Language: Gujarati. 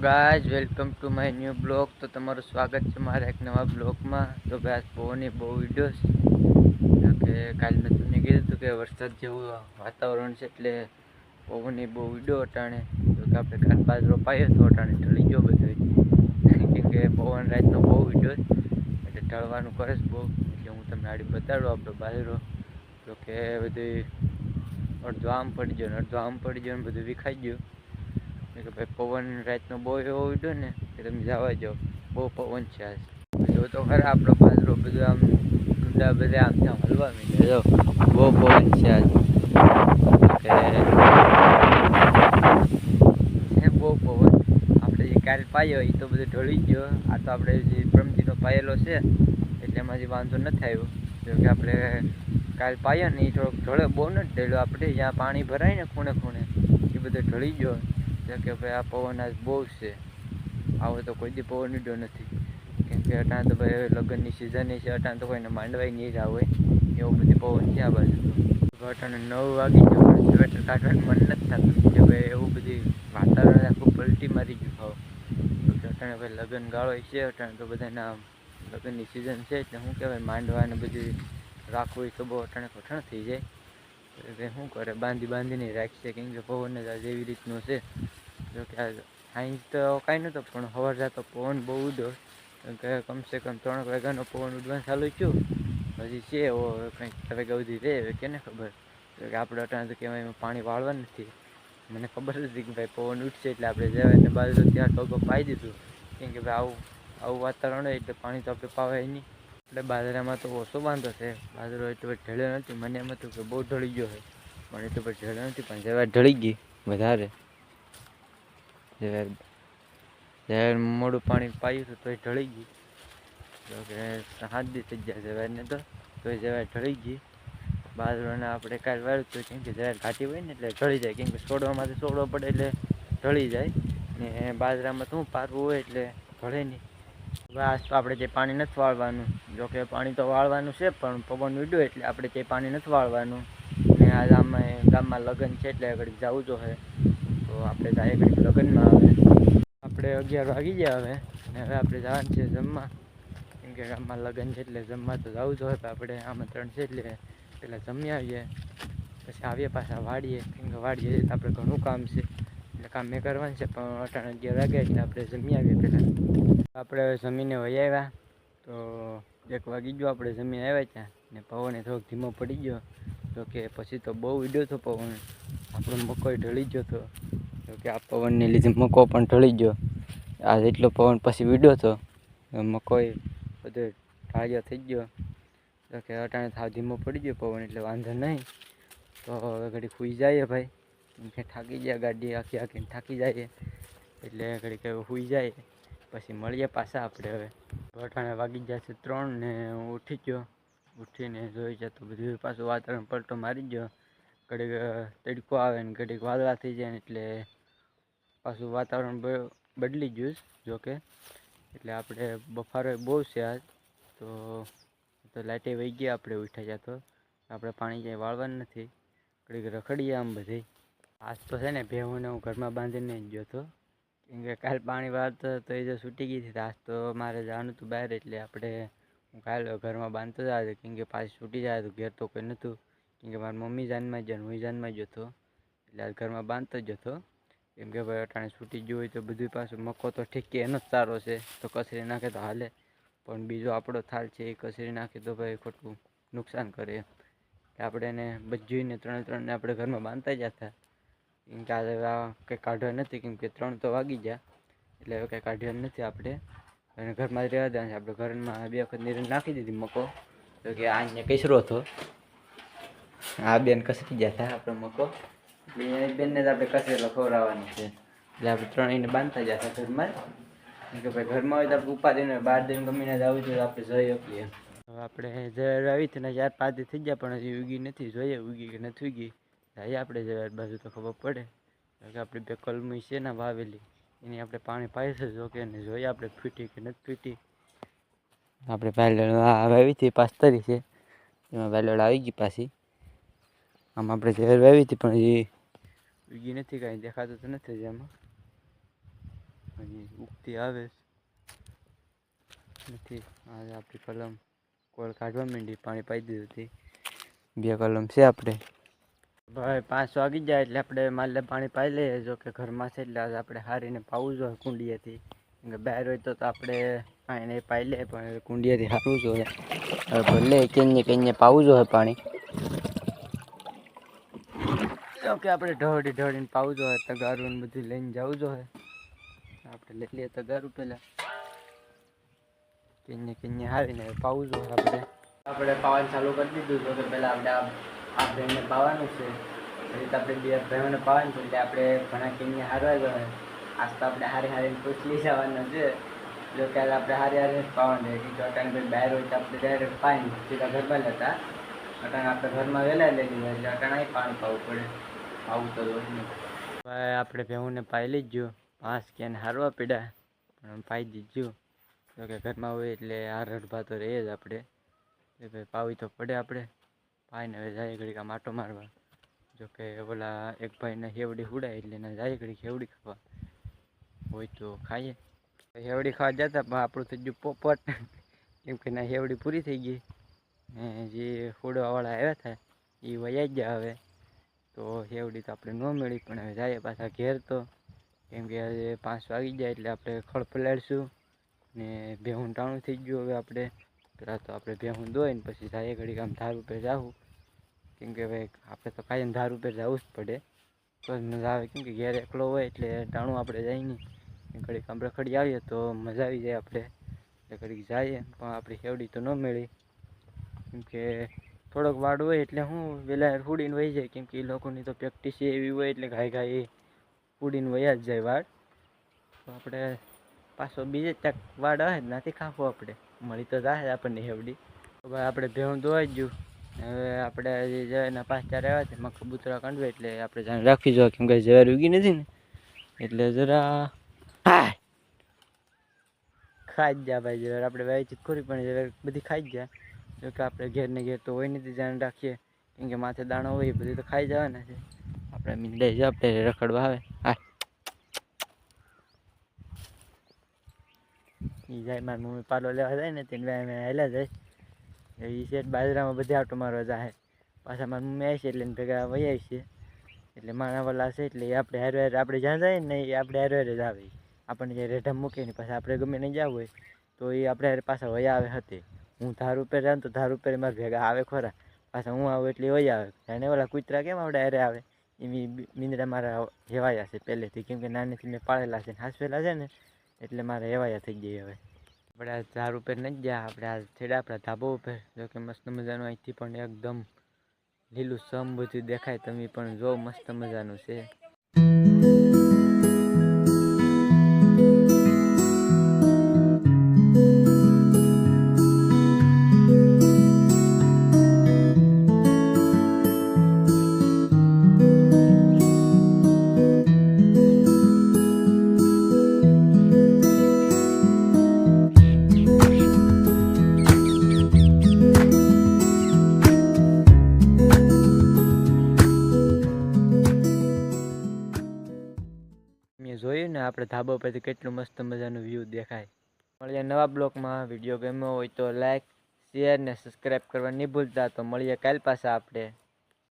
Guys welcome to my new blog. તો તમારું સ્વાગત છે મારા એક નવા બ્લોગમાં. તો ગાઈઝ પવનની બહુ વિડીયોઝ કે કાલે મેં તમને કીધું હતું કે વરસાદ જેવું વાતાવરણ છે એટલે પવનની બહુ વિડીયો અટાણે. તો કે આપણે કાલ બાજરો પાયો તો અટાણે ઢળી ગયો બધો, કેમ કે પવન રાતનો બહુ વિડીયો એટલે ઢળવાનું કરે છે બહુ. એટલે હું તમને આડી બતાડું આપણો બાજરો. તો કે બધું અડધો આમ પડી ગયો ને અડધો આમ પડી ગયો ને બધું વિખાઈ ગયું. કે ભાઈ પવન રાતનો બહુ એવો ઉડ્યો ને કે તમે જવા જાઓ, બહુ પવન છે આજ. જો તો ખરા આપણો બાજરો બધું આમ ડુંડા બધા આમ ત્યાં હલવા માંડ્યા. બહુ પવન છે આજ કે બહુ પવન. આપણે જે કાલ પાયો એ તો બધું ઢળી ગયો. આ તો આપણે જે પ્રમદીનો પાયેલો છે એટલે એમાંથી વાંધો નથી આવ્યો. જો કે આપણે કાલ પાયો ને એ થોડોક ઢળે બહુ નથી ઢળ્યો. આપણે જ્યાં પાણી ભરાય ને ખૂણે ખૂણે એ બધો ઢળી ગયો. કે ભાઈ આ પવન આજ બહુ છે, આવો તો કોઈ દી પવન ઉડ્યો નથી. કેમ કે અટાણે તો ભાઈ લગ્નની સિઝન છે, અટાણે તો કોઈને માંડવાય નહીં રહ્યા હોય એવું બધી પવન છે આ બાજુ. તો અટાણે 9 વાગી ગયો પણ સ્વેટર કાઢવાનું મન નથી થતું કે ભાઈ એવું બધી વાતાવરણ આખું પલટી મારી ગયું ખાવ. તો અટાણે ભાઈ લગ્ન ગાળો છે, અટાણે તો બધાના લગ્નની સિઝન છે એટલે શું કહેવાય માંડવા ને બધું રાખવું તો બહુ અટાણે કઠણ થઈ જાય. એટલે શું કરે બાંધીને રાખશે, કેમ કે પવન જ આજે એવી રીતનું છે. જો કે સાંજ તો કાંઈ નહોતો પણ સવાર જતો પવન બહુ ઉડ્યો. કે કમસે કમ 3 વાગ્યાનો પવન ઉડવાનું ચાલુ થયું. હજી છે એવો કંઈક 4 વાગ્યા સુધી રહે કેને ખબર. કે આપણે અટાણે તો કહેવાય એમાં પાણી વાળવા નથી. મને ખબર હતી કે ભાઈ પવન ઉઠશે એટલે આપણે જવાને બાજુ ત્યાં ટોગો પાઈ દીધું. કેમ કે ભાઈ આવું વાતાવરણ હોય એટલે પાણી તો આપણે પાવાય નહીં. એટલે બાજરામાં તો ઓછો વાંધો છે, બાજરો એટલો ઢળ્યો નથી. મને એમ હતું કે બહુ ઢળી ગયો છે પણ એટલો ઢળ્યો નથી. પણ જવા ઢળી ગઈ વધારે. જ્યારે મોડું પાણી પાયું હતું તો એ ઢળી ગઈ. તો કે 7 દી થઈ ગયા જવારને તો એ જવાર ઢળી ગઈ. બાજરાને આપણે કાલ વાળ્યું હતું કેમ કે જવાર ઘાટી હોય ને એટલે ઢળી જાય. કેમ કે છોડવામાંથી છોડવો પડે એટલે ઢળી જાય. ને બાજરામાં શું પારવું હોય એટલે ઢળે નહીં. આજ તો આપણે જે પાણી નથી વાળવાનું. જોકે પાણી તો વાળવાનું છે પણ પવન ઉડ્યો એટલે આપણે તે પાણી નથી વાળવાનું. ને આજ ગામમાં લગ્ન છે એટલે આગળ જવું જોઈએ. તો આપણે જાય ઘડીક લગ્નમાં. હવે આપણે 11 વાગી ગયા હવે અને હવે આપણે જવાનું છે જમવા. કેમ કે ગામમાં લગ્ન છે એટલે જમવા તો જવું જોઈએ. આપણે આમંત્રણ છે એટલે પહેલાં જમી આવીએ પછી આવીએ પાછા વાડીએ. કેમ કે વાડીએ આપણે ઘણું કામ છે એટલે કામ મેં કરવાનું છે. પણ અટાણે 11 વાગ્યા એટલે આપણે જમી આવીએ પહેલાં. આપણે હવે જમીને વહી આવ્યા. તો 1 વાગી ગયો આપણે જમીને આવ્યા ત્યાં ને પવન થોડોક ધીમો પડી ગયો. તો કે પછી તો બહુ ઉડ્યો હતો પવન. આપણો મકોઈ ઢળી ગયો હતો. તો કે આ પવનને લીધે મકો પણ ઢળી ગયો. આ એટલો પવન પછી ઉડ્યો હતો મકોઈ બધો ઢાળિયો થઈ ગયો. તો કે અટાણે થાવ ધીમો પડી ગયો પવન એટલે વાંધો નહીં. તો હવે ઘડી સૂઈ જાય ભાઈ. કેમ કે થાકી ગયા, ગાડી આખીને થાકી જાય એટલે ઘડીક સૂઈ જાય. પછી મળીએ પાછા આપણે. હવે અટાણે વાગી ગયા છે 3 ને હું ઉઠી ગયો. ઉઠીને જોઈ જાય તો બધું પાછું વાતાવરણ પલટો મારી ગયો. ઘડીક તડકો આવે ને ઘડીક વાદળા થઈ જાય ને એટલે પાછું વાતાવરણ બદલી ગયું. જોકે એટલે આપણે બફારો બહુ છે આજ. તો લાઇટે વહી ગયા આપણે ઉઠ્યા જાય તો આપણે પાણી ક્યાંય વાળવાનું નથી. ઘડીક રખડીએ આમ બધે. આજ તો છે ને ભેહુંને હું ઘરમાં બાંધીને જ ગયો હતો. કેમ કે કાલ પાણી વાળતો તો એ જો છૂટી ગઈ હતી. આજ તો મારે જવાનું હતું બહાર એટલે હું કાલ ઘરમાં બાંધતો જ આવ્યો. કેમ કે પાછી છૂટી જાય તો ઘેર તો કોઈ નહોતું. કેમ કે મારી મમ્મી જાનમાં જ હું જાનમાં જ હતો એટલે આજ ઘરમાં બાંધતો જ હતો. કેમ કે ભાઈ અટાણે છૂટી ગયું હોય તો બધું પાછું મકો તો ઠીક કે એનો જ સારો છે તો કચરી નાખે તો હાલે. પણ બીજો આપણો થાળ છે એ કચરી નાખે તો ભાઈ ખોટું નુકસાન કરે. આપણે એને બજ્જીને 3 આપણે ઘરમાં બાંધતા જ હતા. કેમ કે આજે કંઈ કાઢવા નથી. કેમ કે 3 તો વાગી ગયા એટલે હવે કંઈ કાઢવા નથી આપણે. અને ઘરમાં જ રહેવા દેવાનું છે. આપણે ઘરમાં 2 વખત નીરણ નાખી દીધી મકો. તો કે આને કચરો હતો. આ બેન કસરી ગયા હતા આપણો મકો. એટલે બેનને જ આપણે કચરેલો ખવડાવવાનો છે. એટલે આપણે 3 એને બાંધતા જ હતા ઘરમાં જ. કેમ કે ભાઈ ઘરમાં હોય તો આપણે ઉપાધિને બહાર દઈને ગમીને જ આવવું જોઈએ આપણે જઈ શકીએ. હવે આપણે જયારે આવી હતી ને 4-5 દી થઈ ગયા પણ હજી ઉગી નથી. જોઈએ ઉગી કે નથી ઉગી. જઈએ આપણે જયારે બાજુ તો ખબર પડે. કે આપણે 2 કલમી છે ને વાવેલી એની આપણે પાણી પાઈ છે. જો કે એને જોઈએ આપણે ફૂટી કે નથી ફૂટી. આપણે વાલોળ આવી હતી 5 તારી છે એમાં વાલોળ આવી ગઈ પાછી. આમ આપણે જયારે આવી હતી પણ હજી ઉગી નથી. કાંઈ દેખાતું તો નથી એમાં. હજી ઉગતી આવે નથી. આજે આપણી કલમ કોળ કાઢવા માંડી, પાણી પાઈ દીધું હતી. 2 કલમ છે આપણે. ભાઈ 5 વાગી જાય એટલે આપણે માલે પાણી પાઈ લઈએ. જો કે ઘરમાં છે એટલે આપણે હારીને પાવું જોઈએ કુંડિયાથી. બહાર હોય તો આપણે પાણી પાઈ લે, પણ કુંડિયાથી હારવું જોઈએ. ભલે કેને પાવું જોઈએ પાણી. તો કે આપણે ઢળીને પાવું જોઈએ. તગારું ને બધું લઈને જવું જોઈએ. આપણે લઈ લઈએ તગારું પેલા, કેને હારીને પાવું જોઈએ. આપણે પાવાનું ચાલુ કરી દીધું. તો કે પેલા આપણે આ ભાઈને પાવાનું છે. પછી આપણે 2 ભાઈઓને પાવાનું છે. એટલે આપણે ઘણા કેને હારવા જોઈએ. આજ તો આપણે હારીને પૂછલી જવાના છે. જો કે આપણે હારી પાવાનું છે. કે અટાણે ભાઈ બહાર હોય તો આપણે ડાયરેક્ટ પાણી સીધા ઘરમાં લેતા. અટાણે આપણે ઘરમાં વહેલા લઈ લીધા એટલે અટાણે પાણી પાવું પડે. આવું તો હોય નહીં. ભાઈ આપણે ભેહુંને પાઈ લીધું. 5 કેન હારવા પડ્યા, પણ પાઈ દીધું. જો કે ઘરમાં હોય એટલે આ રડભા તો રહે જ આપણે. ભાઈ પાવી તો પડે આપણે. પાઈને હવે જાય ઘડીક આમ આટો મારવા. જો કે ઓલા એક ભાઈને હેવડી હુડાય એટલે એને જાય ઘડીક હેવડી ખાવા હોય તો ખાઈએ. હેવડી ખાવા જતા પણ આપણું થઈ ગયું પોપટ. કેમ કે ના હેવડી પૂરી થઈ ગઈ ને જે હુડવાવાળા આવ્યા હતા એ વયા ગયા. હવે તો હેવડી તો આપણે ન મળી, પણ હવે જાય પાછા ઘેર. તો કેમ કે હવે 5 વાગી જાય એટલે આપણે ખડ પલાળીશું ને ભેહું ટાણું થઈ ગયું. હવે આપણે પેલા તો આપણે ભેહું દોઈને પછી જાય ઘડીક આમ ધાર ઉપર જાવું. કેમ કે ભાઈ આપણે તો કાંઈ ધાર ઉપર જવું જ પડે તો જ મજા આવે. કેમ કે ઘેર એકલો હોય એટલે ટાણું આપણે જાય નહીં. ઘડીક આમ રખડી આવીએ તો મજા આવી જાય આપણે. એટલે ઘડીક જઈએ પણ આપણી હેવડી તો ન મળી. કેમ કે થોડોક વાડ હોય એટલે હું વહેલા ઉડીને વહી જાય. કેમ કે એ લોકોની તો પ્રેક્ટિસ એવી હોય એટલે ઘાય ઉડીને વયા જ જાય વાડ. તો આપણે પાછો બીજે ક્યાંક વાડ આવે નથી ખાવું. આપણે મળી તો જાય આપણને હેવડી. તો ભાઈ આપણે ભેહું ધોવાઈ ગયું. હવે આપણે હજી જવાના 5-4 આવ્યા છે. એમાં કબૂતરા કાંડવે એટલે આપણે જાણ રાખવી જોઈએ. કેમ કે જવાર ઉગી નથી ને એટલે જરા ખાઈ જ જાય ભાઈ. જવાર આપણે વાયચીત ખોરી પણ જવાર બધી ખાઈ જ જાય. જો કે આપણે ઘેર ને ઘેર તો હોય નથી ધ્યાન રાખીએ. કેમ કે માથે દાણો હોય એ બધી તો ખાઈ જવાના છે. આપણે મીંડાઈ જાય આપણે રખડવા આવે. એ જાય મારી મમ્મી પાલો લેવા જાય ને તેને હેલા જાય. એ શેઠ બાજરામાં બધે આટો મારવા જાય. પાછા મારી મમ્મી આવી છે એટલે ભેગા વહી આવી છે. એટલે મારા વાલા છે એટલે આપણે હારે આપણે જ્યાં જાય ને એ આપણે હારે જ આવે. આપણને જે રેઢા મૂકે ને પાછા આપણે ગમે નહીં જવું હોય તો એ આપણે હારે પાછા વયા આવે હતી. હું ધાર ઉપર જાઉં તો ધાર ઉપર મારે ભેગા આવે ખરા. પાછા હું આવું એટલે વયા આવે. અને ઓલા કૂતરા કેમ આપણે હારે આવે એવી મીંદડા મારા હેવાયા છે પહેલેથી. કેમ કે નાનીથી મેં પાળેલા છે ને હાંસવેલા છે ને એટલે મારે હેવાયા થઈ જાય. હવે આપણે આ ધાર ઉપર નથી ગયા. આપણે આ છેડા આપણા ધાબા ઉપર. જો કે મસ્ત મજાનું અહીંથી પણ એકદમ લીલું સમ બધું દેખાય. તમે પણ જો મસ્ત મજાનું છે. મેં જોયું ને આપણે ધાબા પરથી કેટલું મસ્ત મજાનું વ્યૂ દેખાય. મળીએ નવા બ્લોગમાં. વિડીયો ગમ્યો હોય તો લાઈક, શેર ને સબસ્ક્રાઈબ કરવા નહીં ભૂલતા. તો મળીએ કાલ પાછા આપણે.